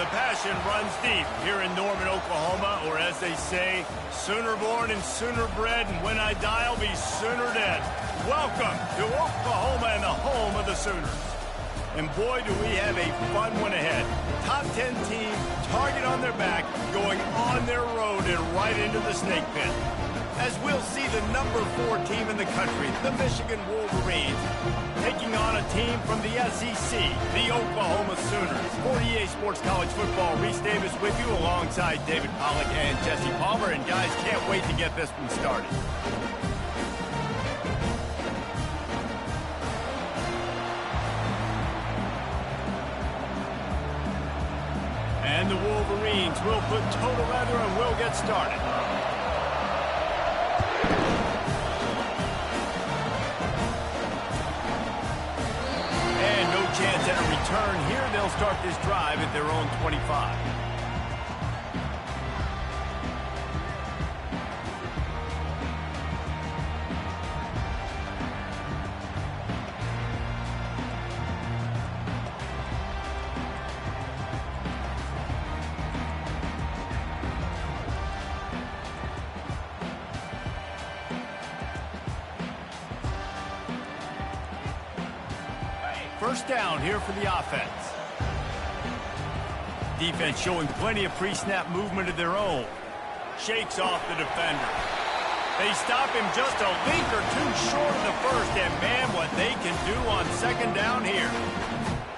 The passion runs deep here in Norman, Oklahoma, or as they say, sooner born and sooner bred, and when I die, I'll be sooner dead. Welcome to Oklahoma and the home of the Sooners. And boy, do we have a fun one ahead. Top 10 team, target on their back, going on their road and right into the snake pit. As we'll see the number 4 team in the country, the Michigan Wolverines, taking on a team from the SEC, the Oklahoma Sooners. For EA Sports College Football, Reese Davis with you alongside David Pollack and Jesse Palmer. And guys, can't wait to get this one started. And the Wolverines will put total leather and we'll get started. Chance at a return here. They'll start this drive at their own 25. First down here for the offense. Defense showing plenty of pre-snap movement of their own. Shakes off the defender. They stop him just a leak or two short of the first, and man, what they can do on second down here.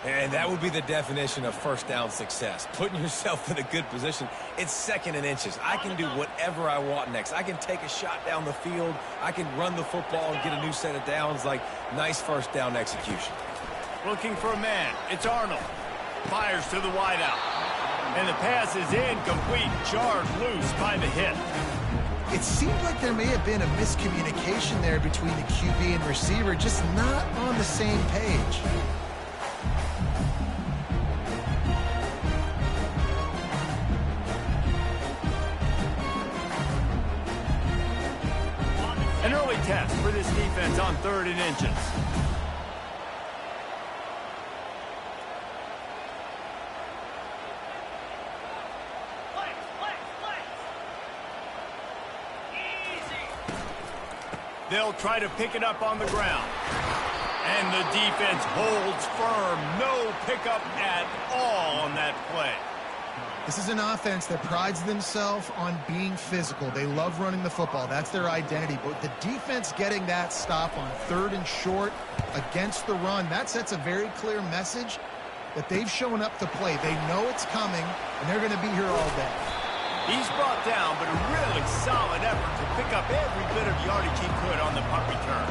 And that would be the definition of first down success. Putting yourself in a good position. It's second and inches. I can do whatever I want next. I can take a shot down the field. I can run the football and get a new set of downs. Like, nice first down execution. Looking for a man. It's Arnold. Fires to the wideout. And the pass is incomplete. Jarred loose by the hit. It seemed like there may have been a miscommunication there between the QB and receiver, just not on the same page. An early test for this defense on 3rd and inches. They'll try to pick it up on the ground. And the defense holds firm. No pickup at all on that play. This is an offense that prides themselves on being physical. They love running the football. That's their identity. But the defense getting that stop on 3rd and short against the run, that sets a very clear message that they've shown up to play. They know it's coming, and they're going to be here all day. He's brought down, but a really solid effort to pick up every bit of yardage he could on the punt return.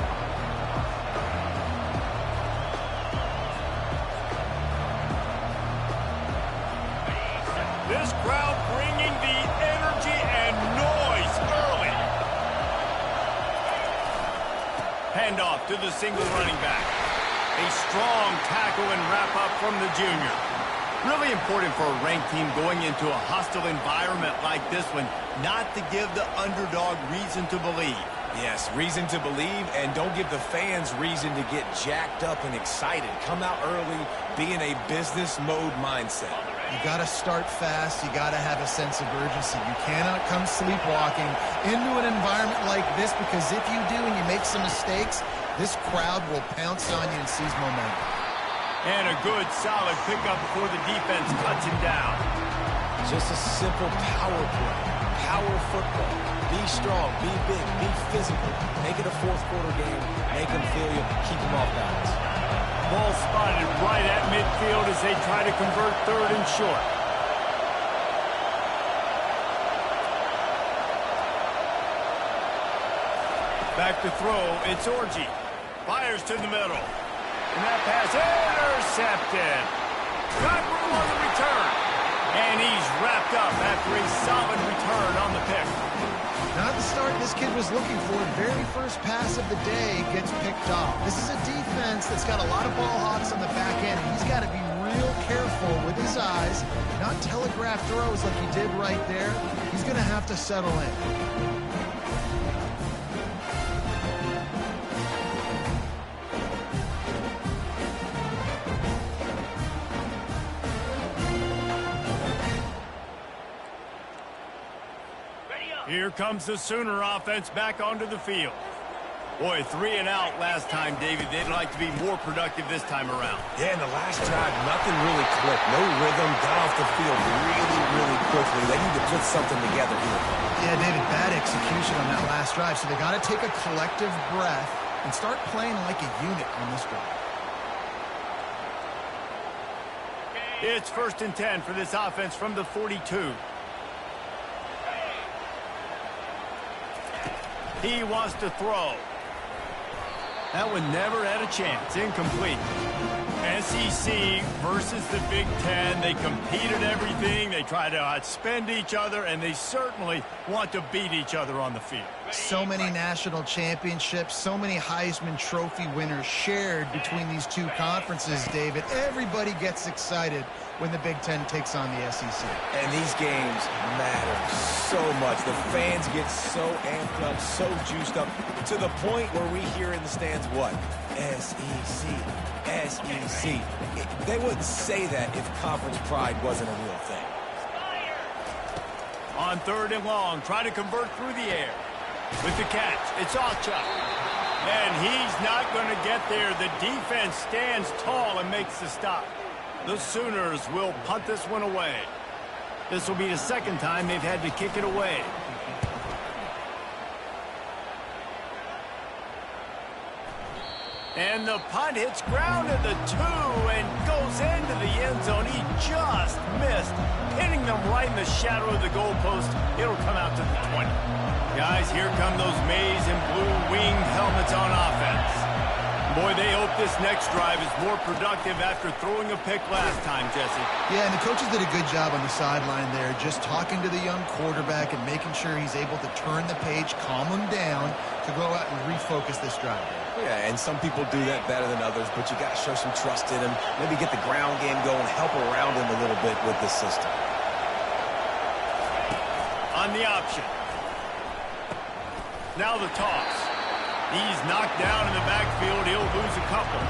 This crowd bringing the energy and noise early. Handoff to the single running back. A strong tackle and wrap up from the junior. Really important for a ranked team going into a hostile environment like this one, not to give the underdog reason to believe. Yes, reason to believe, and don't give the fans reason to get jacked up and excited. Come out early, be in a business mode mindset. You got to start fast. You got to have a sense of urgency. You cannot come sleepwalking into an environment like this, because if you do and you make some mistakes, this crowd will pounce on you and seize momentum. And a good, solid pickup before the defense cuts him down. Just a simple power play. Power football. Be strong, be big, be physical. Make it a fourth-quarter game. Make them feel you. Keep them off balance. Ball spotted right at midfield as they try to convert 3rd and short. Back to throw. It's Orji. Fires to the middle. And that pass intercepted. Got room on the return. And he's wrapped up after a solid return on the pick. Not the start this kid was looking for. Very first pass of the day gets picked off. This is a defense that's got a lot of ball hawks on the back end, and he's got to be real careful with his eyes, not telegraph throws like he did right there. He's going to have to settle in. Here comes the Sooner offense back onto the field. Boy, 3 and out last time, David. They'd like to be more productive this time around. Yeah, in the last drive, nothing really clicked. No rhythm, got off the field really quickly. They need to put something together here. Yeah, David, bad execution on that last drive. So they got to take a collective breath and start playing like a unit on this drive. It's 1st and 10 for this offense from the 42. He wants to throw. That one never had a chance. Incomplete. SEC versus the Big Ten. They compete at everything. They try to outspend each other, and they certainly want to beat each other on the field. So many national championships, so many Heisman Trophy winners shared between these two conferences, David. Everybody gets excited when the Big Ten takes on the SEC. And these games matter so much. The fans get so amped up, so juiced up, to the point where we hear in the stands what? SEC, SEC. They wouldn't say that if conference pride wasn't a real thing. On 3rd and long, try to convert through the air. With the catch, it's Ocha. And he's not going to get there. The defense stands tall and makes the stop. The Sooners will punt this one away. This will be the 2nd time they've had to kick it away. And the punt hits ground at the 2 and goes into the end zone. He just missed, hitting them right in the shadow of the goalpost. It'll come out to the 20. Guys, here come those maize and blue winged helmets on offense. Boy, they hope this next drive is more productive after throwing a pick last time, Jesse. Yeah, and the coaches did a good job on the sideline there, just talking to the young quarterback and making sure he's able to turn the page, calm him down to go out and refocus this drive. Yeah, and some people do that better than others, but you got to show some trust in him. Maybe get the ground game going, help around him a little bit with this system. On the option. Now the toss. He's knocked down in the backfield. He'll lose a couple.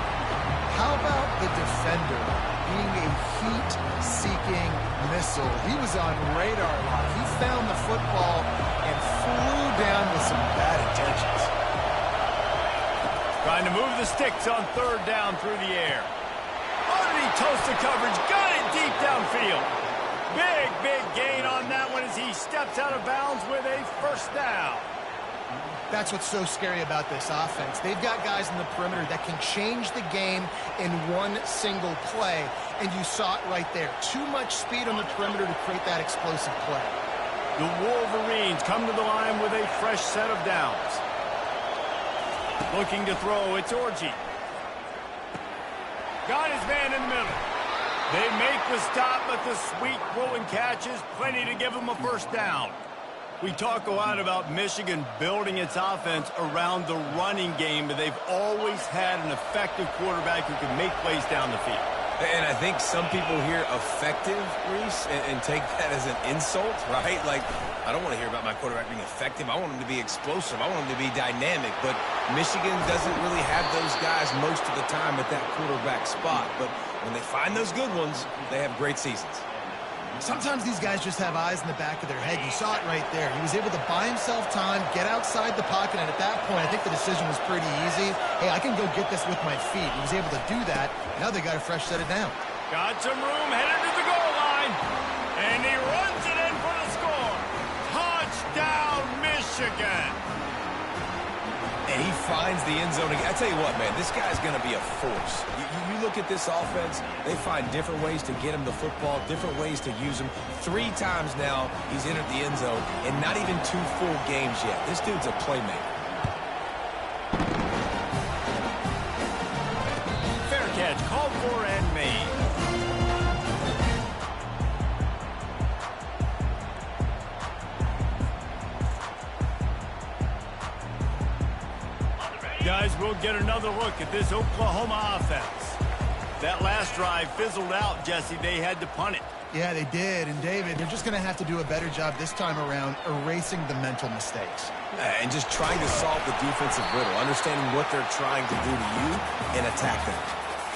How about the defender being a heat-seeking missile? He was on radar lock. He found the football and flew down with some bad intentions. Trying to move the sticks on 3rd down through the air. Underneath toasted coverage. Got it deep downfield. Big gain on that one as he steps out of bounds with a 1st down. That's what's so scary about this offense. They've got guys in the perimeter that can change the game in one single play, and you saw it right there. Too much speed on the perimeter to create that explosive play. The Wolverines come to the line with a fresh set of downs. Looking to throw, it's Orji. Got his man in the middle. They make the stop, but the sweet throw and catch is plenty to give them a 1st down. We talk a lot about Michigan building its offense around the running game, but they've always had an effective quarterback who can make plays down the field. And I think some people hear effective, Reese, and take that as an insult, right? Like, I don't want to hear about my quarterback being effective. I want him to be explosive. I want him to be dynamic. But Michigan doesn't really have those guys most of the time at that quarterback spot. But when they find those good ones, they have great seasons. Sometimes these guys just have eyes in the back of their head. You saw it right there. He was able to buy himself time, get outside the pocket, and at that point, I think the decision was pretty easy. Hey, I can go get this with my feet. He was able to do that. Now they got a fresh set of down. Got some room, headed to the goal line, and he runs it in for the score. Touchdown, Michigan. And he finds the end zone again. I tell you what, man, this guy's going to be a force. You look at this offense, they find different ways to get him the football, different ways to use him. 3 times now he's entered the end zone, and not even 2 full games yet. This dude's a playmaker. Fair catch, called for and made. Guys, we'll get another look at this Oklahoma offense. That last drive fizzled out, Jesse. They had to punt it. Yeah, they did. And, David, they're just going to have to do a better job this time around erasing the mental mistakes. And just trying to solve the defensive riddle, understanding what they're trying to do to you and attack them.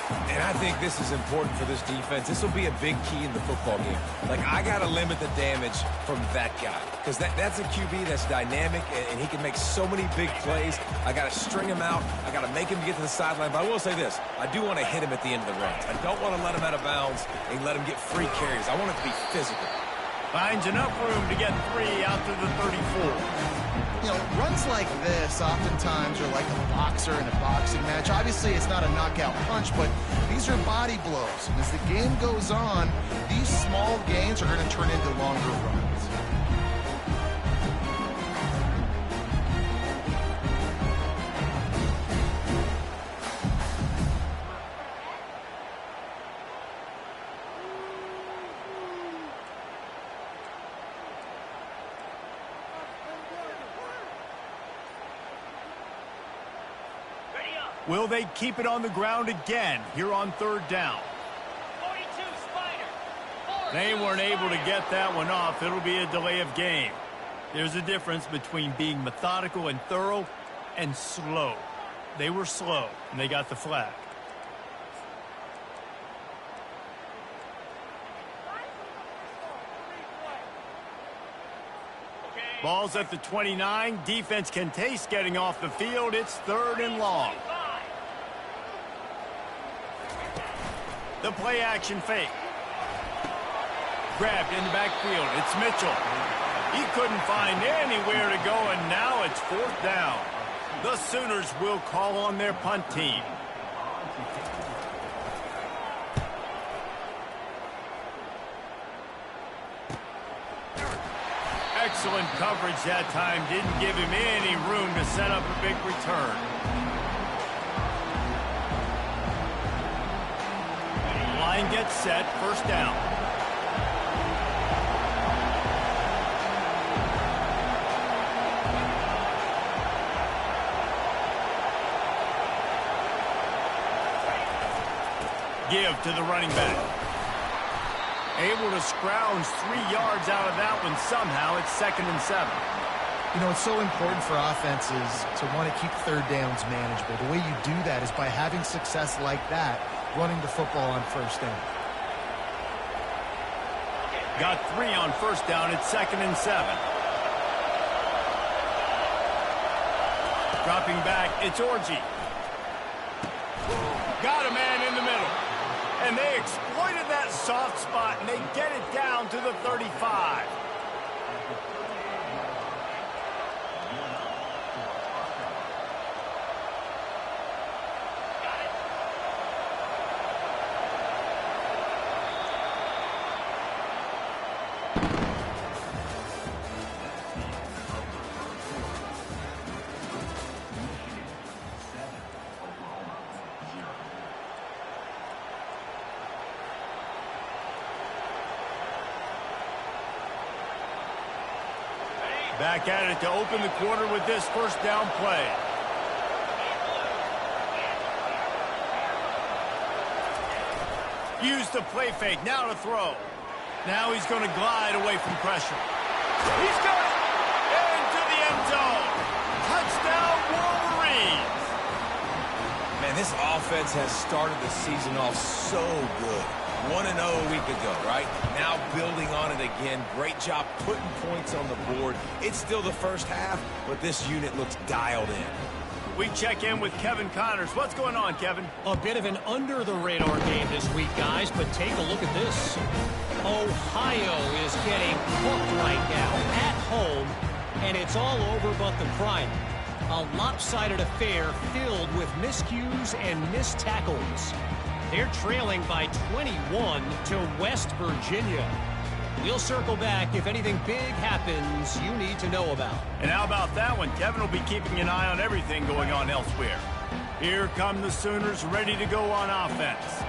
And I think this is important for this defense. This will be a big key in the football game. Like, I got to limit the damage from that guy because that's a QB that's dynamic, and he can make so many big plays. I got to string him out. I got to make him get to the sideline. But I will say this. I do want to hit him at the end of the runs. I don't want to let him out of bounds and let him get free carries. I want it to be physical. Finds enough room to get 3 out to the 34. You know, runs like this oftentimes are like a boxer in a boxing match. Obviously, it's not a knockout punch, but these are body blows. And as the game goes on, these small gains are going to turn into longer runs. Will they keep it on the ground again here on 3rd down? 42 Spider. They weren't able to get that one off. It'll be a delay of game. There's a difference between being methodical and thorough and slow. They were slow, and they got the flag. Ball's at the 29. Defense can taste getting off the field. It's 3rd and long. The play action fake. Grabbed in the backfield. It's Mitchell. He couldn't find anywhere to go, and now it's 4th down. The Sooners will call on their punt team. Excellent coverage that time. Didn't give him any room to set up a big return. Line gets set, 1st down. Give to the running back. Able to scrounge 3 yards out of that one somehow. It's 2nd and 7. You know, it's so important for offenses to want to keep 3rd downs manageable. The way you do that is by having success like that, running the football on 1st down. Got 3 on 1st down. It's 2nd and 7. Dropping back, it's Orji. Got a man in the middle. And they exploited that soft spot, and they get it down to the 35. Back at it to open the quarter with this 1st down play. Use the play fake. Now to throw. Now he's going to glide away from pressure. He's got it! Into the end zone. Touchdown, Wolverines! Man, this offense has started the season off so good. 1-0 a week ago, right? Now building on it again. Great job putting points on the board. It's still the 1st half, but this unit looks dialed in. We check in with Kevin Connors. What's going on, Kevin? A bit of an under-the-radar game this week, guys, but take a look at this. Ohio is getting cooked right now at home, and it's all over but the crying. A lopsided affair filled with miscues and missed tackles. They're trailing by 21 to West Virginia. We'll circle back if anything big happens you need to know about. And how about that one? Kevin will be keeping an eye on everything going on elsewhere. Here come the Sooners ready to go on offense.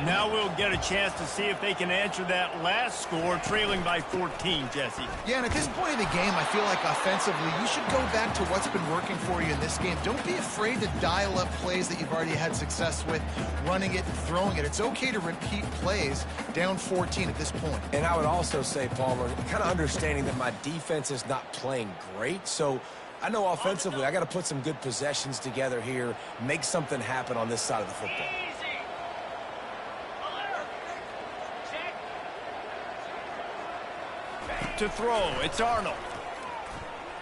Now we'll get a chance to see if they can answer that last score, trailing by 14, Jesse. Yeah, and at this point in the game, I feel like offensively, you should go back to what's been working for you in this game. Don't be afraid to dial up plays that you've already had success with, running it and throwing it. It's okay to repeat plays down 14 at this point. And I would also say, Palmer, kind of understanding that my defense is not playing great, so I know offensively I got to put some good possessions together here, make something happen on this side of the football. to throw. It's Arnold.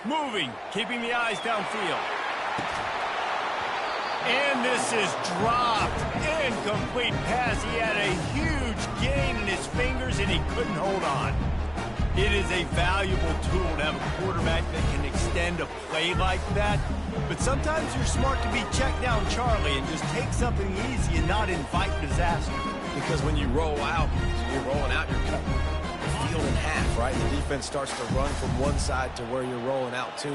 Moving, keeping the eyes downfield. And this is dropped. Incomplete pass. He had a huge gain in his fingers, and he couldn't hold on. It is a valuable tool to have a quarterback that can extend a play like that. But sometimes you're smart to be check down Charlie and just take something easy and not invite disaster. Because when you roll out, you're rolling out, you're cutting the field in half, right? The defense starts to run from one side to where you're rolling out to.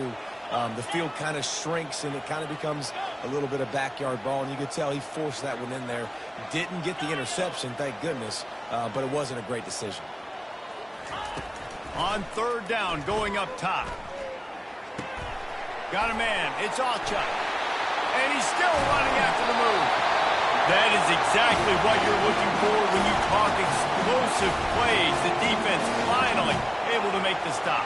The field kind of shrinks, and it kind of becomes a little bit of backyard ball. And you could tell he forced that one in there. Didn't get the interception, thank goodness, but it wasn't a great decision. On third down, going up top. Got a man. It's Alchuk. And he's still running after the move. That is exactly what you're looking for when you talk explosive plays. The defense finally able to make the stop.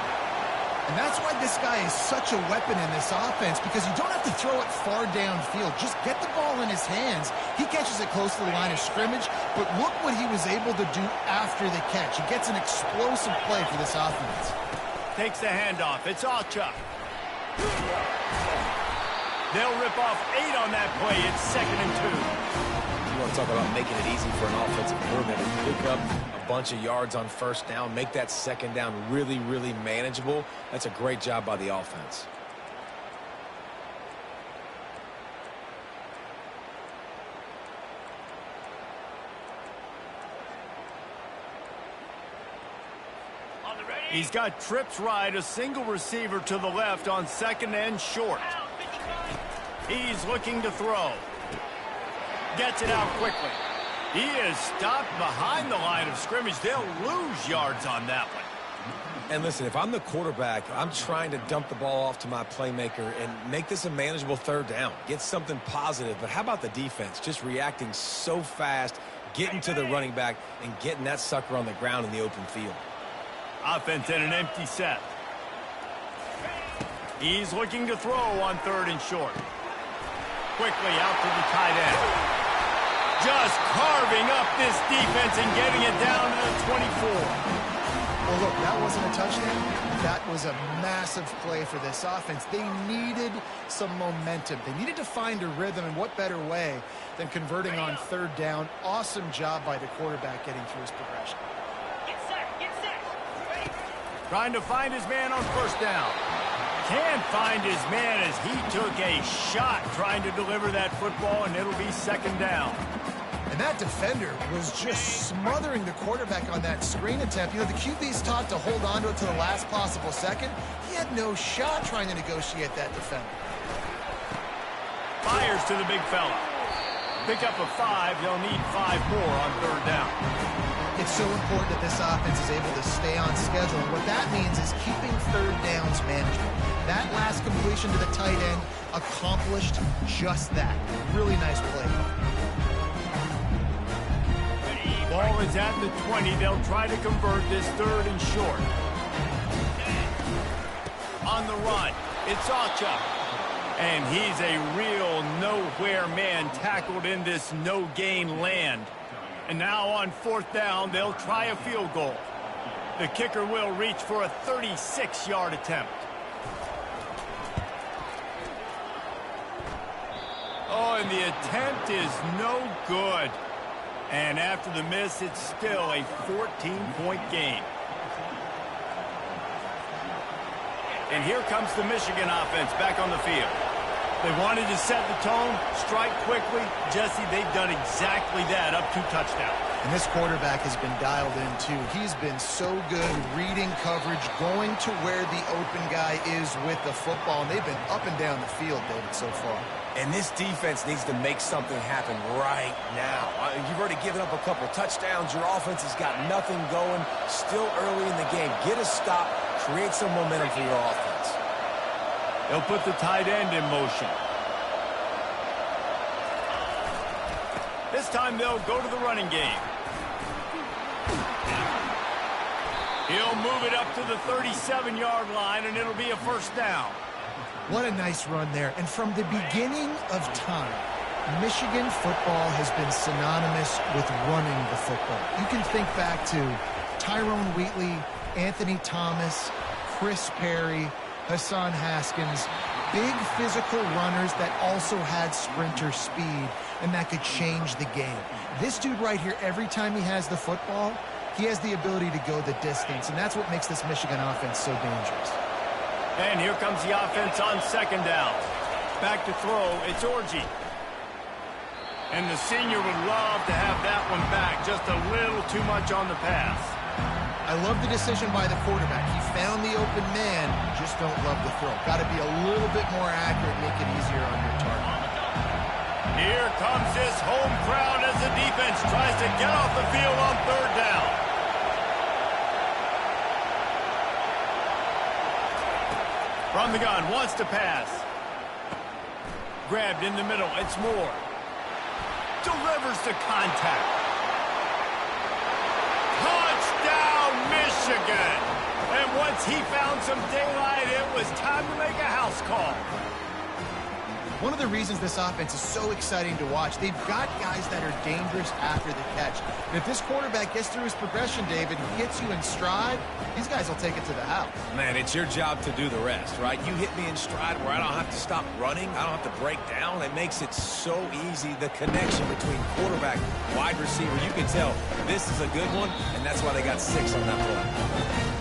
And that's why this guy is such a weapon in this offense, because you don't have to throw it far downfield. Just get the ball in his hands. He catches it close to the line of scrimmage, but look what he was able to do after the catch. He gets an explosive play for this offense. Takes the handoff. It's Alchuk. They'll rip off 8 on that play. It's 2nd and 2. You want to talk about making it easy for an offensive coordinator to pick up a bunch of yards on first down, make that second down really, really manageable. That's a great job by the offense. He's got trips right, a single receiver to the left on 2nd and short. He's looking to throw. Gets it out quickly. He is stopped behind the line of scrimmage. They'll lose yards on that one. And listen, if I'm the quarterback, I'm trying to dump the ball off to my playmaker and make this a manageable third down. Get something positive. But how about the defense? Just reacting so fast, getting to the running back, and getting that sucker on the ground in the open field. Offense in an empty set. He's looking to throw on 3rd and short. Quickly out to the tight end. Just carving up this defense and getting it down to the 24. Well, look, that wasn't a touchdown. That was a massive play for this offense. They needed some momentum. They needed to find a rhythm, and what better way than converting on 3rd down. Awesome job by the quarterback getting through his progression. Trying to find his man on 1st down. Can't find his man as he took a shot trying to deliver that football, and it'll be 2nd down. And that defender was just smothering the quarterback on that screen attempt. You know, the QB's taught to hold on to it to the last possible second. He had no shot trying to negotiate that defender. Fires to the big fella. Pick up a 5. They'll need 5 more on 3rd down. It's so important that this offense is able to stay on schedule. And what that means is keeping 3rd downs manageable. That last completion to the tight end accomplished just that. Really nice play. Ball is at the 20. They'll try to convert this 3rd and short. On the run, it's Alchuk. And he's a real nowhere man tackled in this no-gain land. And now on 4th down, they'll try a field goal. The kicker will reach for a 36-yard attempt. Oh, and the attempt is no good. And after the miss, it's still a 14-point game. And here comes the Michigan offense back on the field. They wanted to set the tone, strike quickly. Jesse, they've done exactly that, up 2 touchdowns. And this quarterback has been dialed in, too. He's been so good reading coverage, going to where the open guy is with the football. And they've been up and down the field, David, so far. And this defense needs to make something happen right now. You've already given up a couple touchdowns. Your offense has got nothing going. Still early in the game. Get a stop. Create some momentum for your offense. They'll put the tight end in motion. This time they'll go to the running game. He'll move it up to the 37-yard line, and it'll be a 1st down. What a nice run there. And from the beginning of time, Michigan football has been synonymous with running the football. You can think back to Tyrone Wheatley, Anthony Thomas, Chris Perry, Hassan Haskins, big physical runners that also had sprinter speed and that could change the game. This dude right here, every time he has the football, he has the ability to go the distance, and that's what makes this Michigan offense so dangerous. And here comes the offense on second down. Back to throw, it's Orji. And the senior would love to have that one back, just a little too much on the pass. I love the decision by the quarterback. He found the open man, just don't love the throw. Got to be a little bit more accurate, make it easier on your target. Here comes this home crowd as the defense tries to get off the field on third down. From the gun, wants to pass. Grabbed in the middle, it's Moore. Delivers to contact. Touchdown, Michigan! And once he found some daylight, it was time to make a house call. One of the reasons this offense is so exciting to watch, they've got guys that are dangerous after the catch. And if this quarterback gets through his progression, David, and gets you in stride, these guys will take it to the house. Man, it's your job to do the rest, right? You hit me in stride where I don't have to stop running. I don't have to break down. It makes it so easy. The connection between quarterback, wide receiver, you can tell this is a good one, and that's why they got 6 on that play.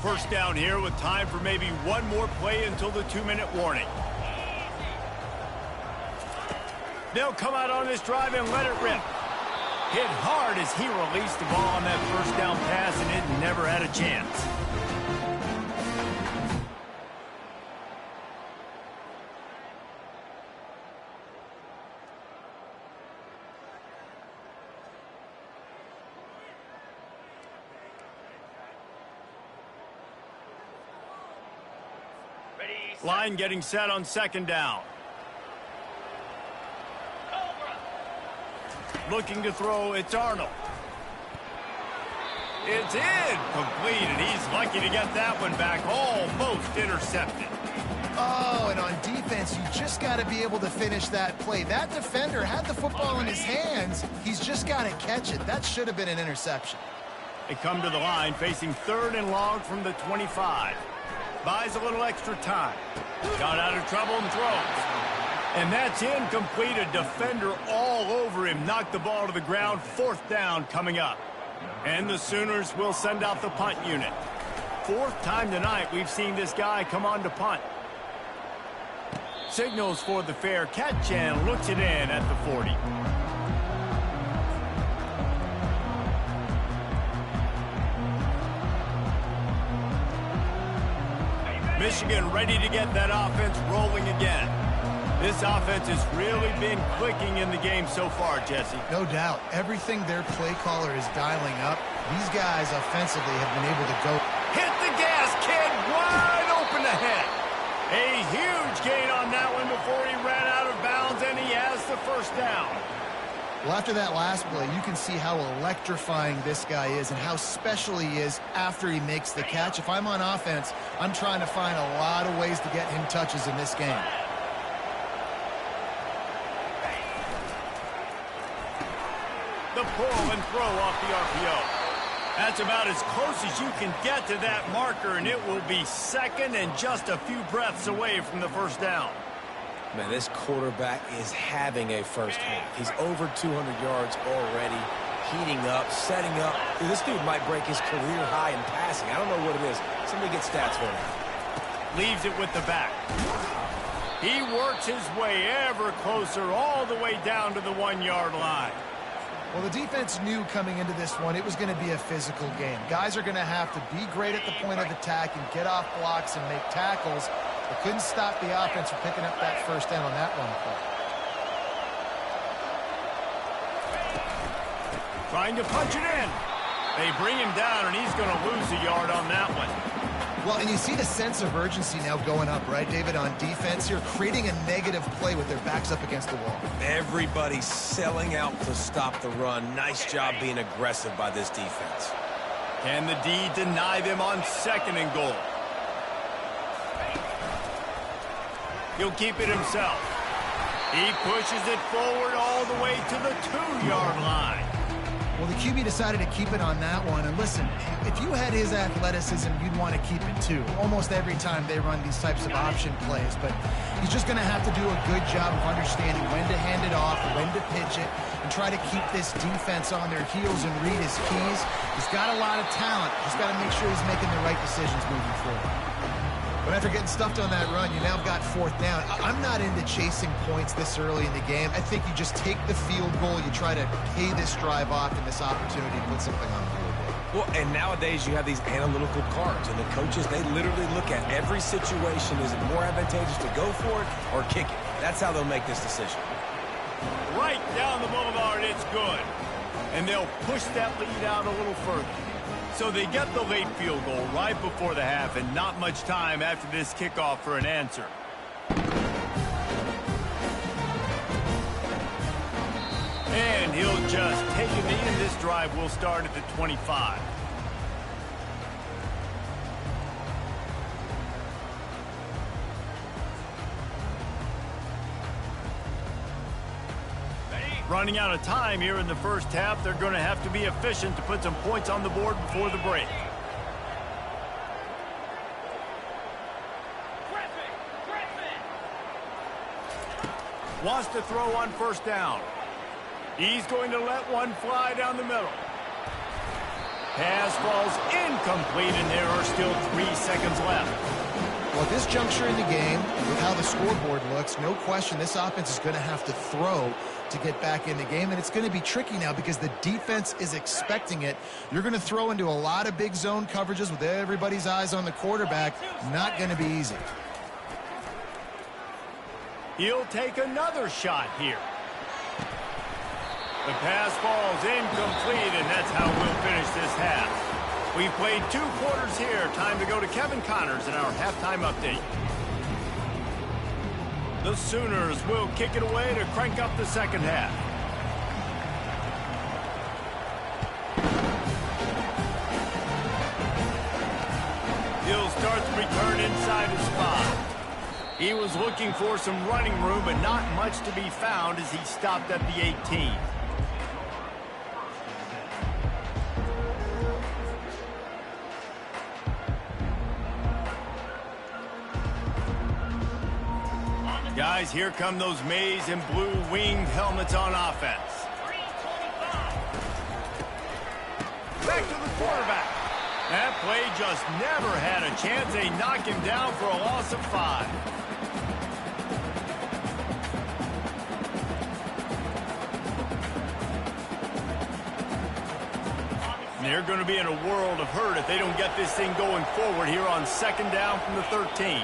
First down here with time for maybe one more play until the 2-minute warning. They'll come out on this drive and let it rip. Hit hard as he released the ball on that first down pass, and it never had a chance. Line getting set on second down. Looking to throw, it's Arnold. It's in, completed. He's lucky to get that one back, almost intercepted. Oh, and on defense, you just got to be able to finish that play. That defender had the football in his hands. He's just got to catch it. That should have been an interception. They come to the line facing 3rd and long from the 25. Buys a little extra time. Got out of trouble and throws. And that's incomplete. A defender all over him. Knocked the ball to the ground. 4th down coming up. And the Sooners will send out the punt unit. 4th time tonight we've seen this guy come on to punt. Signals for the fair catch and looks it in at the 40. Michigan ready to get that offense rolling again. This offense has really been clicking in the game so far, Jesse. No doubt. Everything their play caller is dialing up, these guys offensively have been able to go. Hit the gas, kid. Wide open ahead. A huge gain on that one before he ran out of bounds, and he has the first down. Well, after that last play, you can see how electrifying this guy is and how special he is after he makes the catch. If I'm on offense, I'm trying to find a lot of ways to get him touches in this game. The pull and throw off the RPO. That's about as close as you can get to that marker, and it will be 2nd and just a few breaths away from the first down. Man, this quarterback is having a first half. He's over 200 yards already, heating up, setting up. Dude, this dude might break his career high in passing. I don't know what it is. Somebody get stats for him. Leaves it with the back. He works his way ever closer all the way down to the 1-yard line. Well, the defense knew coming into this one it was going to be a physical game. Guys are going to have to be great at the point of attack and get off blocks and make tackles. They couldn't stop the offense from picking up that first down on that run play. Trying to punch it in. They bring him down, and he's going to lose a yard on that one. Well, and you see the sense of urgency now going up, right, David, on defense here, creating a negative play with their backs up against the wall. Everybody's selling out to stop the run. Nice job being aggressive by this defense. Can the D deny them on 2nd and goal? He'll keep it himself. He pushes it forward all the way to the 2-yard line. Well, the QB decided to keep it on that one. And listen, if you had his athleticism, you'd want to keep it too. Almost every time they run these types of option plays. But he's just going to have to do a good job of understanding when to hand it off, when to pitch it, and try to keep this defense on their heels and read his keys. He's got a lot of talent. He's got to make sure he's making the right decisions moving forward. But after getting stuffed on that run, you now got 4th down. I'm not into chasing points this early in the game. I think you just take the field goal. You try to pay this drive off and this opportunity to put something on the board. Well, and nowadays you have these analytical cards, and the coaches, they literally look at every situation. Is it more advantageous to go for it or kick it? That's how they'll make this decision. Right down the boulevard, it's good. And they'll push that lead out a little further. So they get the late field goal right before the half, and not much time after this kickoff for an answer. And he'll just take a knee, and this drive will start at the 25. Running out of time here in the first half. They're going to have to be efficient to put some points on the board before the break. Wants to throw on 1st down. He's going to let one fly down the middle. Pass falls incomplete, and there are still 3 seconds left. Well, at this juncture in the game, with how the scoreboard looks, no question this offense is going to have to throw to get back in the game, and it's going to be tricky now because the defense is expecting it. You're going to throw into a lot of big zone coverages with everybody's eyes on the quarterback. Not going to be easy. He'll take another shot here. The pass falls incomplete, and that's how we'll finish this half. We've played 2 quarters here. Time to go to Kevin Connors in our halftime update. The Sooners will kick it away to crank up the second half. He'll start the return inside his spot. He was looking for some running room, but not much to be found as he stopped at the 18. Guys, here come those maize and blue winged helmets on offense. Back to the quarterback. That play just never had a chance. They knock him down for a loss of 5. They're going to be in a world of hurt if they don't get this thing going forward here on 2nd down from the 13.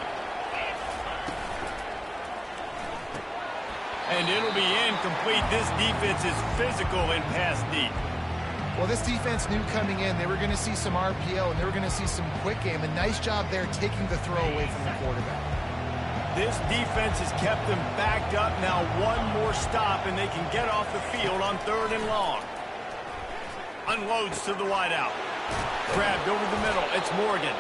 And it'll be incomplete. This defense is physical and pass deep. Well, this defense knew coming in they were going to see some RPO and they were going to see some quick game. A nice job there taking the throw away from the quarterback. This defense has kept them backed up. Now one more stop and they can get off the field on 3rd and long. Unloads to the wideout. Grabbed over the middle. It's Morgan.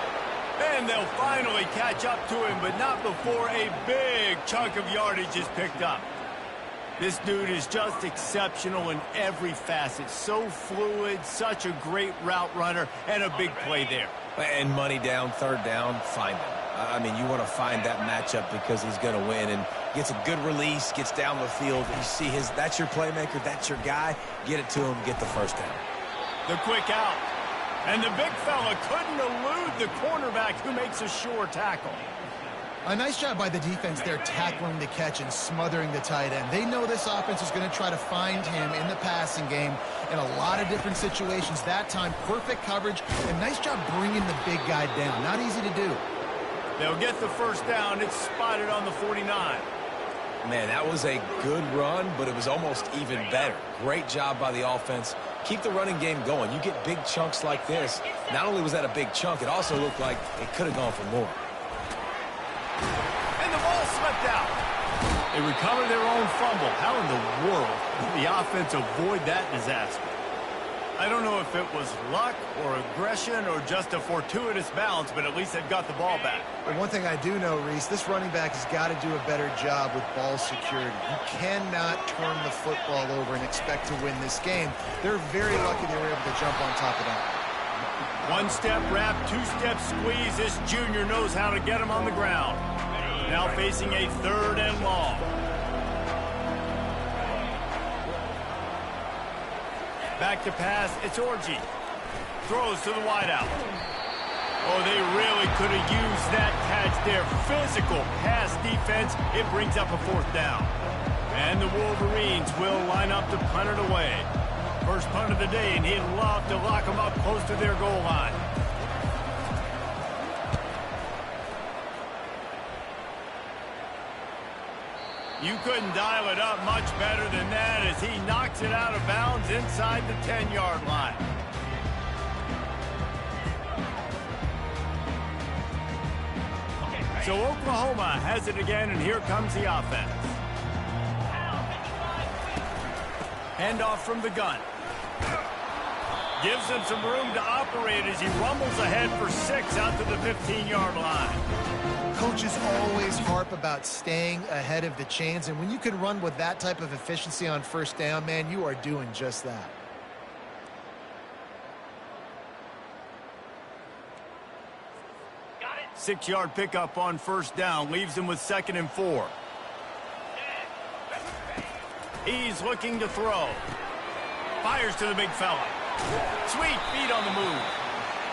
And they'll finally catch up to him, but not before a big chunk of yardage is picked up. This dude is just exceptional in every facet. So fluid, such a great route runner, and a big play there. And money down, 3rd down, find him. I mean, you want to find that matchup because he's going to win and gets a good release, gets down the field. You see that's your playmaker, that's your guy. Get it to him, get the 1st down. The quick out. And the big fella couldn't elude the cornerback who makes a sure tackle. A nice job by the defense there tackling the catch and smothering the tight end. They know this offense is going to try to find him in the passing game in a lot of different situations. That time, perfect coverage and nice job bringing the big guy down. Not easy to do. They'll get the 1st down. It's spotted on the 49. Man, that was a good run, but it was almost even better. Great job by the offense Keep the running game going. You get big chunks like this. Not only was that a big chunk, it also looked like it could have gone for more. And the ball slipped out. They recover their own fumble. How in the world did the offense avoid that disaster? I don't know if it was luck or aggression or just a fortuitous bounce, but at least they've got the ball back. But one thing I do know, Reese, this running back has got to do a better job with ball security. You cannot turn the football over and expect to win this game. They're very lucky they were able to jump on top of that. One-step wrap, two-step squeeze. This junior knows how to get him on the ground. Now facing a 3rd and long. Back to pass, it's Orji. Throws to the wideout. Oh, they really could have used that catch there. Physical pass defense. It brings up a 4th down. And the Wolverines will line up to punt it away. First punt of the day, and he'd love to lock them up close to their goal line. You couldn't dial it up much better than that as he knocks it out of bounds inside the 10-yard line. So Oklahoma has it again, and here comes the offense. Handoff from the gun. Gives him some room to operate as he rumbles ahead for 6 out to the 15-yard line. Coaches always harp about staying ahead of the chains, and when you can run with that type of efficiency on 1st down, man, you are doing just that. Got it. 6-yard pickup on 1st down, leaves him with 2nd and 4. He's looking to throw. Fires to the big fella. Sweet feet on the move.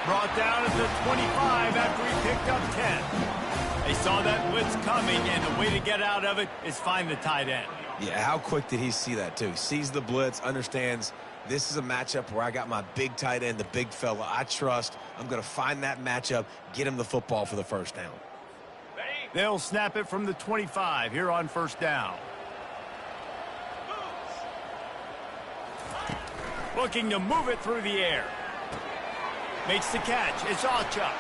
Brought down at the 25 after he picked up 10. They saw that blitz coming, and the way to get out of it is find the tight end. Yeah, how quick did he see that, too? Sees the blitz, understands this is a matchup where I got my big tight end, the big fella I trust. I'm going to find that matchup, get him the football for the 1st down. They'll snap it from the 25 here on 1st down. Looking to move it through the air. Makes the catch. It's Ocha.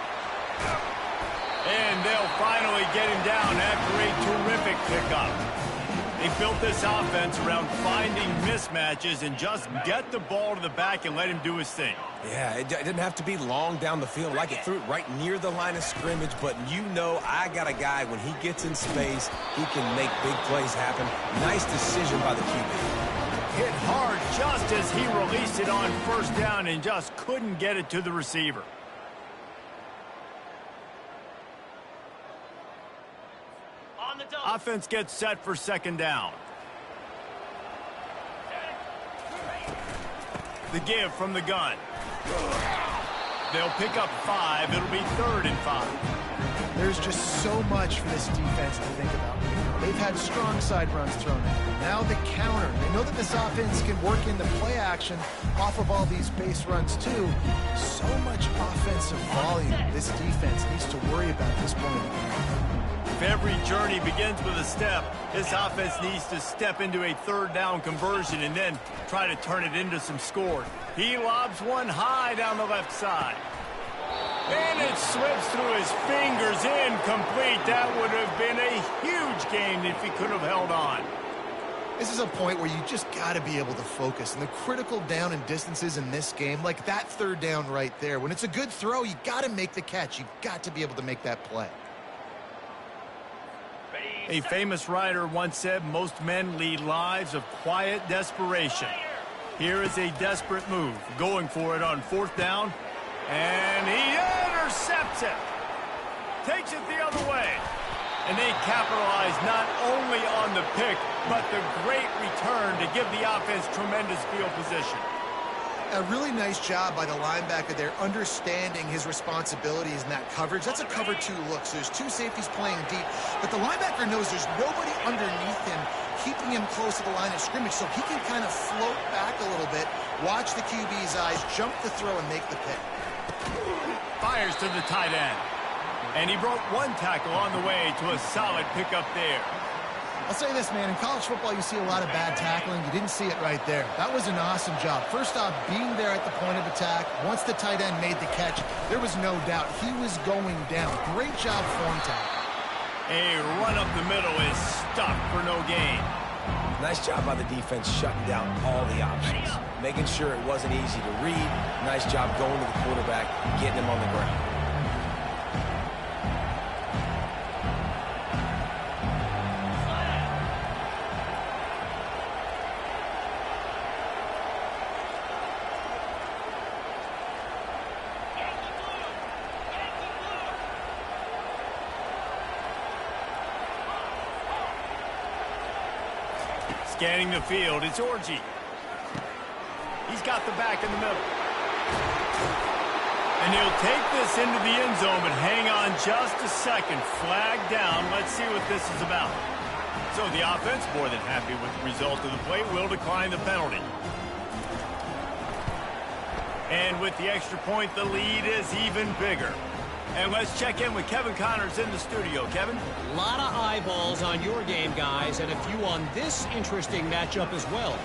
And they'll finally get him down after a terrific pickup. They built this offense around finding mismatches and just get the ball to the back and let him do his thing. Yeah, it didn't have to be long down the field. Like it threw it right near the line of scrimmage, but you know I got a guy, when he gets in space, he can make big plays happen. Nice decision by the QB. Hit hard just as he released it on 1st down and just couldn't get it to the receiver. Offense gets set for 2nd down. The give from the gun. They'll pick up 5. It'll be 3rd and 5. There's just so much for this defense to think about. They've had strong side runs thrown at them. Now the counter. They know that this offense can work into play action off of all these base runs too. So much offensive volume this defense needs to worry about at this point in the game. If every journey begins with a step, this offense needs to step into a 3rd down conversion and then try to turn it into some scores. He lobs one high down the left side. And it slips through his fingers, incomplete. That would have been a huge gain if he could have held on. This is a point where you just got to be able to focus. And the critical down and distances in this game, like that 3rd down right there, when it's a good throw, you got to make the catch. You've got to be able to make that play. A famous writer once said, most men lead lives of quiet desperation. Here is a desperate move, going for it on 4th down, and he intercepts it. Takes it the other way. And they capitalize not only on the pick, but the great return to give the offense tremendous field position. A really nice job by the linebacker there, understanding his responsibilities in that coverage. That's a cover 2 look, so there's 2 safeties playing deep. But the linebacker knows there's nobody underneath him, keeping him close to the line of scrimmage, so he can kind of float back a little bit, watch the QB's eyes, jump the throw, and make the pick. Fires to the tight end. And he broke 1 tackle on the way to a solid pickup there. I'll say this, man. In college football, you see a lot of bad tackling. You didn't see it right there. That was an awesome job. First off, being there at the point of attack. Once the tight end made the catch, there was no doubt he was going down. Great job form tackle. A run up the middle is stuck for no gain. Nice job by the defense shutting down all the options, making sure it wasn't easy to read. Nice job going to the quarterback, getting him on the ground. Scanning the field, it's Orji. He's got the back in the middle. And he'll take this into the end zone, but hang on just a second. Flag down. Let's see what this is about. So the offense, more than happy with the result of the play, will decline the penalty. And with the extra point, the lead is even bigger. And let's check in with Kevin Connors in the studio. Kevin? A lot of eyeballs on your game, guys, and a few on this interesting matchup as well.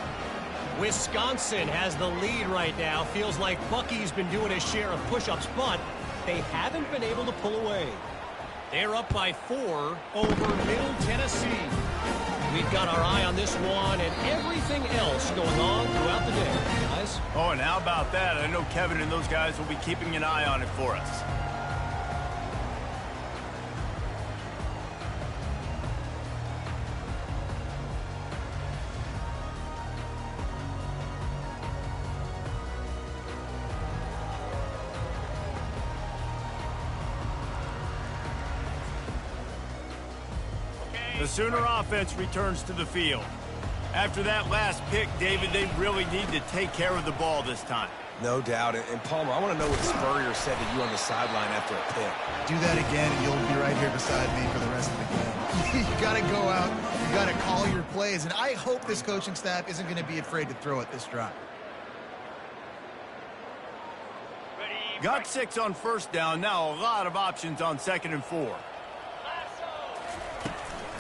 Wisconsin has the lead right now. Feels like Bucky's been doing his share of push-ups, but they haven't been able to pull away. They're up by 4 over Middle Tennessee. We've got our eye on this one and everything else going on throughout the day, guys. Oh, and how about that? I know Kevin and those guys will be keeping an eye on it for us. The Sooner offense returns to the field. After that last pick, David, they really need to take care of the ball this time. No doubt. And Palmer, I want to know what Spurrier said to you on the sideline after a pick. Do that again, and you'll be right here beside me for the rest of the game. You got to go out. You got to call your plays. And I hope this coaching staff isn't going to be afraid to throw it this drive. Got 6 on first down. Now a lot of options on 2nd and 4.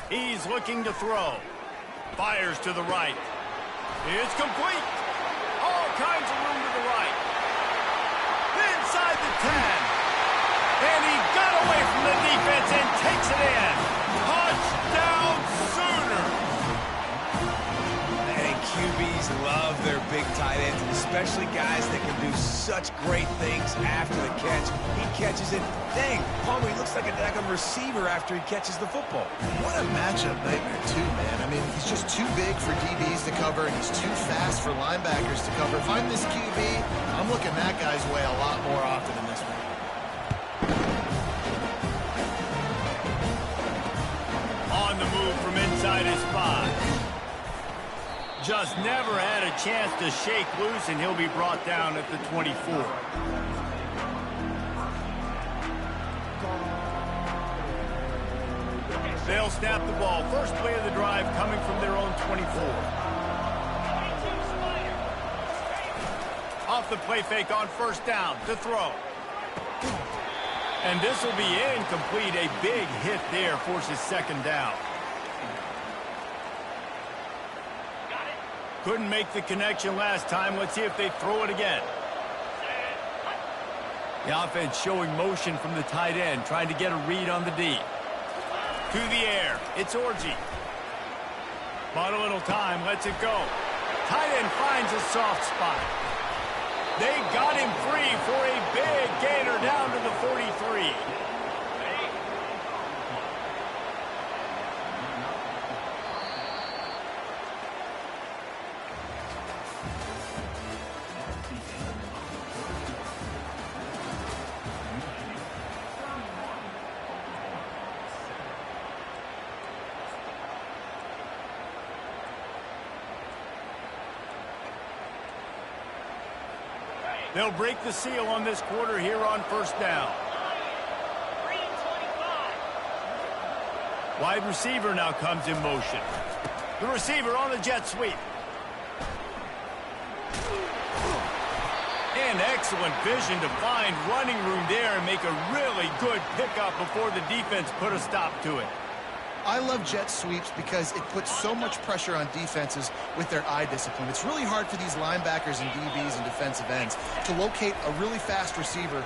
He's looking to throw. Fires to the right. It's complete. All kinds of room to the right. Inside the 10. And he got away from the defense and takes it in. Touchdown Sooner. And QBs love their big tight ends, and especially guys that can do such great things after the catch. He catches it. Dang, Palmer, he looks like a daggum receiver after he catches the football. What a matchup nightmare, too, man. I mean, he's just too big for DBs to cover, and he's too fast for linebackers to cover. If I'm this QB, I'm looking that guy's way a lot more often than this one. On the move from inside his spot. Just never had a chance to shake loose, and he'll be brought down at the 24. They'll snap the ball. First play of the drive coming from their own 24. Off the play fake on first down to throw. And this will be incomplete. A big hit there forces 2nd down. Couldn't make the connection last time. Let's see if they throw it again. The offense showing motion from the tight end, trying to get a read on the D. To the air, it's Orji. Bought a little time, lets it go. Tight end finds a soft spot. They got him free for a big gainer down to the 43. They'll break the seal on this quarter here on first down. Wide receiver now comes in motion. The receiver on a jet sweep. And excellent vision to find running room there and make a really good pickup before the defense put a stop to it. I love jet sweeps because it puts so much pressure on defenses with their eye discipline. It's really hard for these linebackers and DBs and defensive ends to locate a really fast receiver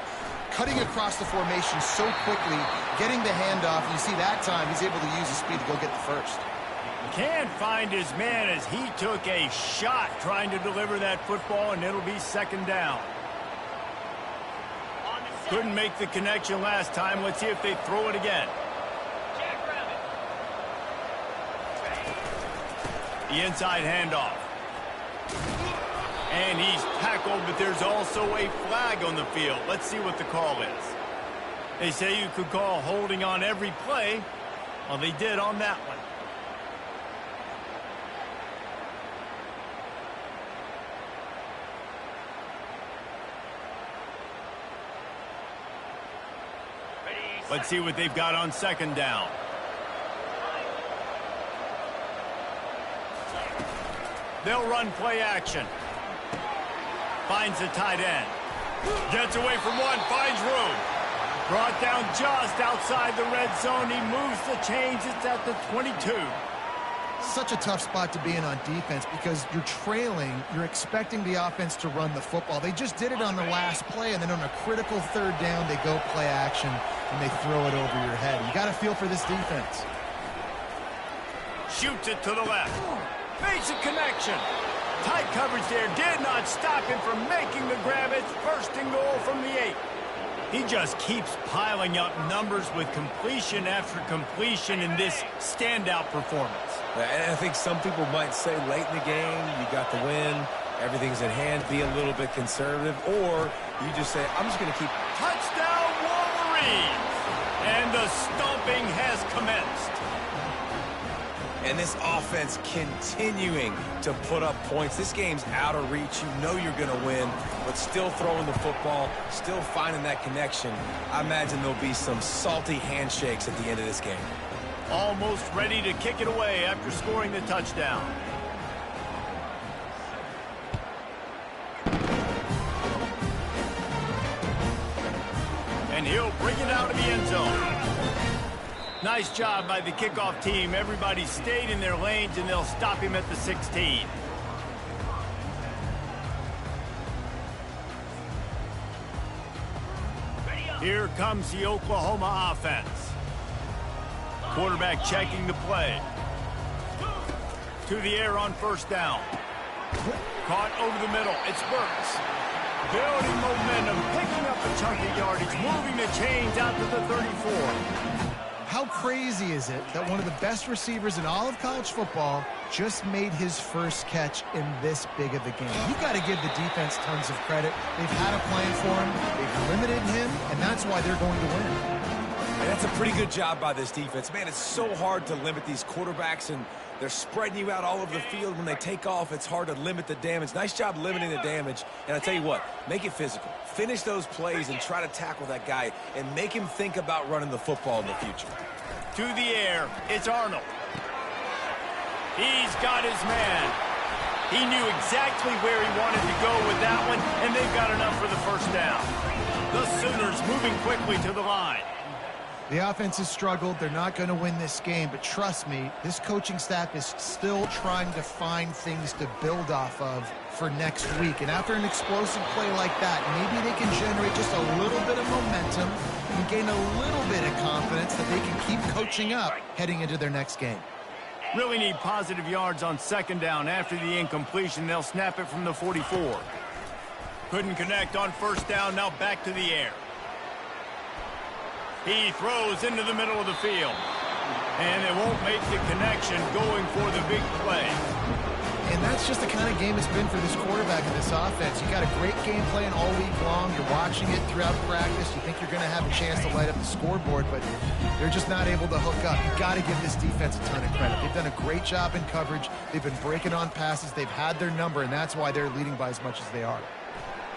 cutting across the formation so quickly, getting the handoff. You see that time he's able to use his speed to go get the first. Can't find his man as he took a shot trying to deliver that football, and it'll be second down. Couldn't make the connection last time. Let's see if they throw it again. The inside handoff. And he's tackled, but there's also a flag on the field. Let's see what the call is. They say you could call holding on every play. Well, they did on that one. Let's see what they've got on second down. They'll run play action. Finds the tight end. Gets away from one, finds room. Brought down just outside the red zone. He moves the chains. It's at the 22. Such a tough spot to be in on defense because you're trailing. You're expecting the offense to run the football. They just did it on the last play, and then on a critical third down, they go play action, and they throw it over your head. You got to feel for this defense. Shoots it to the left. Makes a connection. Tight coverage there. Did not stop him from making the grab. It's first and goal from the 8. He just keeps piling up numbers with completion after completion in this standout performance. And I think some people might say late in the game, you got the win, everything's in hand, be a little bit conservative, or you just say, I'm just going to keep... Touchdown Wolverines! And the stomping has commenced. And this offense continuing to put up points. This game's out of reach. You know you're going to win, but still throwing the football, still finding that connection. I imagine there'll be some salty handshakes at the end of this game. Almost ready to kick it away after scoring the touchdown. And he'll bring it out of the end zone. Nice job by the kickoff team. Everybody stayed in their lanes, and they'll stop him at the 16. Here comes the Oklahoma offense. Quarterback checking the play. To the air on first down. Caught over the middle. It's Burks. Building momentum, picking up a chunk of yardage, moving the chains out to the 34. How crazy is it that one of the best receivers in all of college football just made his first catch in this big of a game? You've got to give the defense tons of credit. They've had a plan for him. They've limited him, and that's why they're going to win. And that's a pretty good job by this defense. Man, it's so hard to limit these quarterbacks, and they're spreading you out all over the field. When they take off, it's hard to limit the damage. Nice job limiting the damage. And I tell you what, make it physical. Finish those plays and try to tackle that guy and make him think about running the football in the future. To the air, it's Arnold. He's got his man. He knew exactly where he wanted to go with that one, and they've got enough for the first down. The Sooners moving quickly to the line. The offense has struggled. They're not going to win this game, but trust me, this coaching staff is still trying to find things to build off of for next week. And after an explosive play like that, maybe they can generate just a little bit of momentum and gain a little bit of confidence that they can keep coaching up heading into their next game. Really need positive yards on second down. After the incompletion, they'll snap it from the 44. Couldn't connect on first down. Now back to the air. He throws into the middle of the field. And they won't make the connection going for the big play. And that's just the kind of game it's been for this quarterback and this offense. You got a great game plan all week long. You're watching it throughout practice. You think you're going to have a chance to light up the scoreboard, but they're just not able to hook up. You've got to give this defense a ton of credit. They've done a great job in coverage. They've been breaking on passes. They've had their number, and that's why they're leading by as much as they are.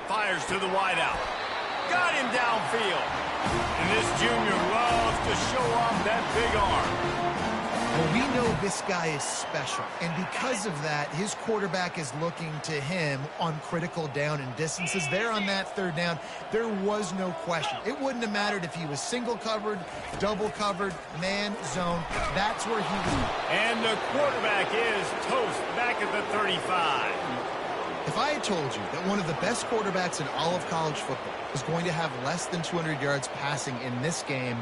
Fires to the wideout. Got him downfield. And this junior loves to show off that big arm. Well, we know this guy is special, and because of that, his quarterback is looking to him on critical down and distances. There on that third down, there was no question. It wouldn't have mattered if he was single covered, double covered, man, zone. That's where he was. And the quarterback is toast back at the 35. If I had told you that one of the best quarterbacks in all of college football was going to have less than 200 yards passing in this game,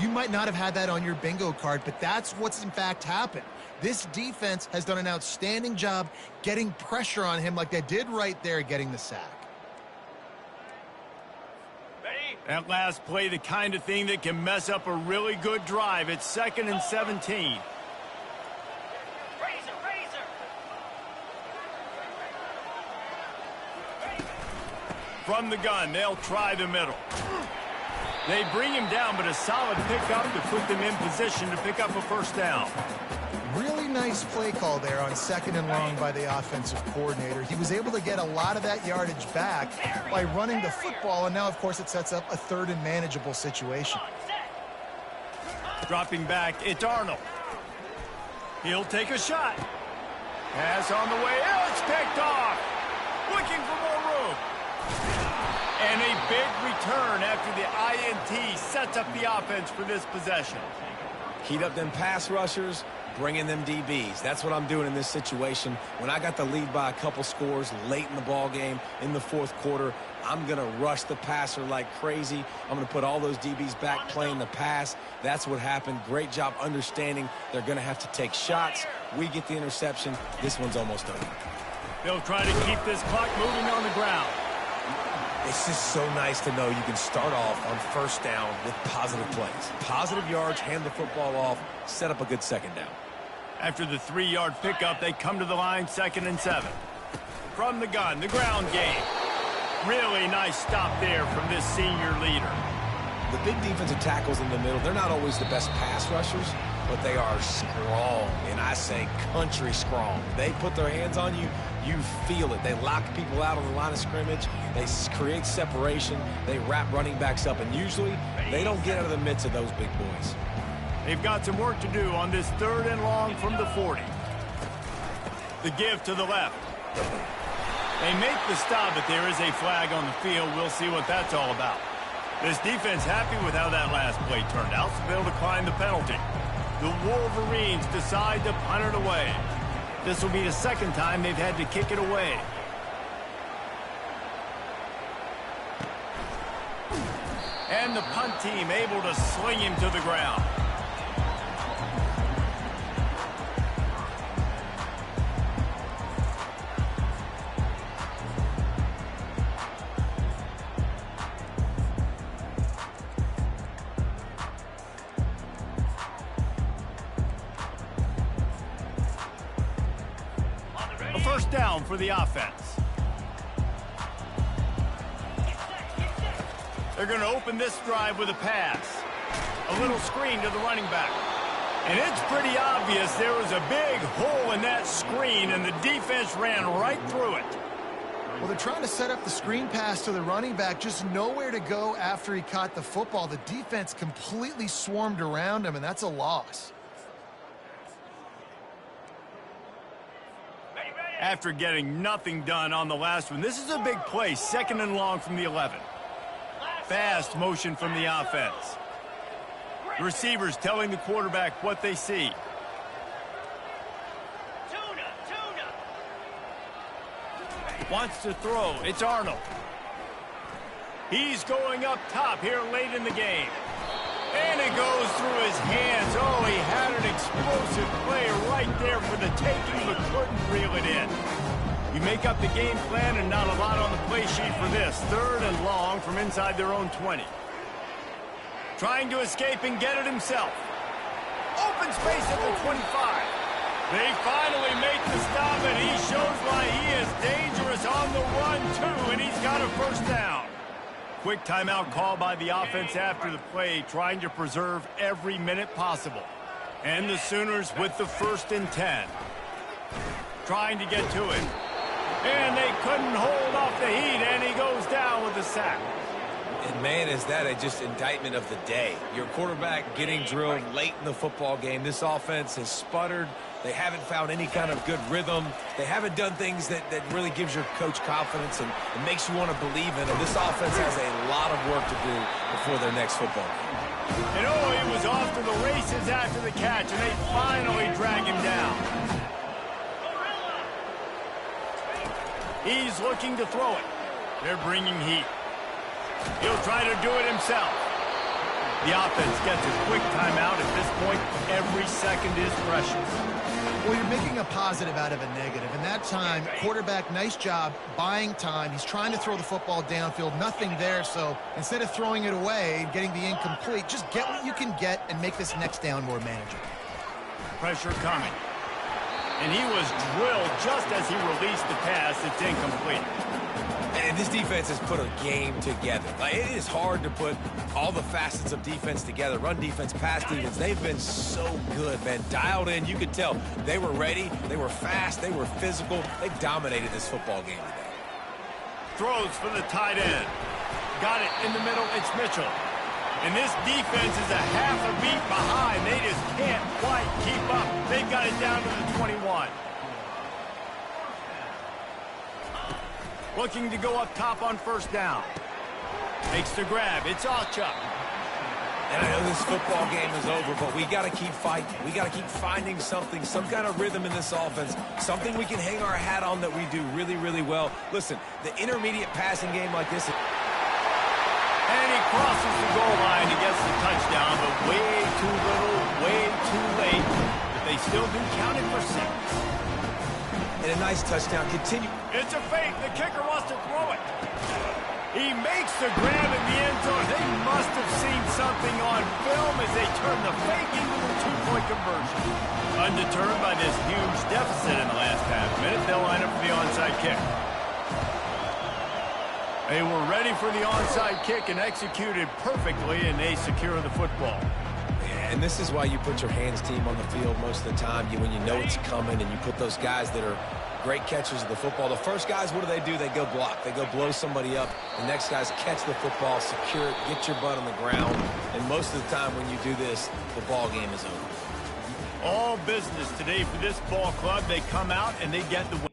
you might not have had that on your bingo card, but that's what's in fact happened. This defense has done an outstanding job getting pressure on him like they did right there, getting the sack. That last play, the kind of thing that can mess up a really good drive. It's 2nd and 17. From the gun, they'll try the middle. They bring him down, but a solid pickup to put them in position to pick up a first down. Really nice play call there on 2nd and long by the offensive coordinator. He was able to get a lot of that yardage back by running the football, and now, of course, it sets up a 3rd and manageable situation. Dropping back, it's Arnold. He'll take a shot. Pass on the way. Oh, it's picked off. Looking for more room. And a big return after the INT sets up the offense for this possession. Heat up them pass rushers, bring in them DBs. That's what I'm doing in this situation. When I got the lead by a couple scores late in the ball game, in the 4th quarter, I'm going to rush the passer like crazy. I'm going to put all those DBs back playing the pass. That's what happened. Great job understanding they're going to have to take shots. We get the interception. This one's almost over. They'll try to keep this clock moving on the ground. It's just so nice to know you can start off on first down with positive plays. Positive yards, hand the football off, set up a good 2nd down. After the 3-yard pickup, they come to the line, 2nd and 7. From the gun, the ground game. Really nice stop there from this senior leader. The big defensive tackles in the middle, they're not always the best pass rushers, but they are strong, and I say country strong. They put their hands on you, you feel it. They lock people out on the line of scrimmage. They create separation. They wrap running backs up, and usually they don't get out of the midst of those big boys. They've got some work to do on this 3rd and long from the 40. The give to the left. They make the stop, but there is a flag on the field. We'll see what that's all about. This defense happy with how that last play turned out, so they'll decline the penalty. The Wolverines decide to punt it away. This will be the 2nd time they've had to kick it away. And the punt team able to sling him to the ground. First down for the offense. They're going to open this drive with a pass. A little screen to the running back. And it's pretty obvious there was a big hole in that screen, and the defense ran right through it. Well, they're trying to set up the screen pass to the running back, just nowhere to go after he caught the football. The defense completely swarmed around him, and that's a loss. After getting nothing done on the last one, this is a big play, 2nd and long from the 11. Fast motion from the offense. The receivers telling the quarterback what they see. Wants to throw. It's Arnold. He's going up top here late in the game. And it goes through his hands. Oh, he had an explosive play right there for the taking, but couldn't reel it in. You make up the game plan and not a lot on the play sheet for this. 3rd and long from inside their own 20. Trying to escape and get it himself. Open space at the 25. They finally make the stop, and he shows why he is dangerous on the run, too, and he's got a first down. Quick timeout call by the offense after the play, trying to preserve every minute possible. And the Sooners with the 1st and 10. Trying to get to it. And they couldn't hold off the heat, and he goes down with a sack. And, man, is that just indictment of the day. Your quarterback getting drilled late in the football game. This offense has sputtered. They haven't found any kind of good rhythm. They haven't done things that really gives your coach confidence and makes you want to believe in it. This offense has a lot of work to do before their next football game. And he was off to the races after the catch, and they finally drag him down. He's looking to throw it. They're bringing heat. He'll try to do it himself. The offense gets a quick timeout. At this point, every second is precious. Well, you're making a positive out of a negative. In that time, quarterback, nice job buying time. He's trying to throw the football downfield. Nothing there, so instead of throwing it away and getting the incomplete, just get what you can get and make this next down more manageable. Pressure coming. And he was drilled just as he released the pass. It's incomplete. And this defense has put a game together. Like, it is hard to put all the facets of defense together. Run defense, pass defense. They've been so good, man. Dialed in. You could tell they were ready. They were fast. They were physical. They dominated this football game today. Throws for the tight end. Got it in the middle. It's Mitchell. And this defense is a half a beat behind. They just can't quite keep up. They've got it down to the 21. Looking to go up top on first down. Makes the grab. It's Achuk. And I know this football game is over, but we got to keep fighting. We got to keep finding something, some kind of rhythm in this offense, something we can hang our hat on that we do really, really well. Listen, the intermediate passing game like this. And he crosses the goal line. He gets the touchdown, but way too little, way too late. But they still do count it for 6. And a nice touchdown. Continue. It's a fake. The kicker wants to throw it. He makes the grab in the end zone. They must have seen something on film as they turn the fake into the 2-point conversion. Undeterred by this huge deficit in the last half minute, they'll line up for the onside kick. They were ready for the onside kick and executed perfectly, and they secure the football. And this is why you put your hands team on the field most of the time. When you know it's coming and you put those guys that are great catchers of the football. The first guys, what do? They go block. They go blow somebody up. The next guys catch the football, secure it, get your butt on the ground. And most of the time when you do this, the ball game is over. All business today for this ball club. They come out and they get the win.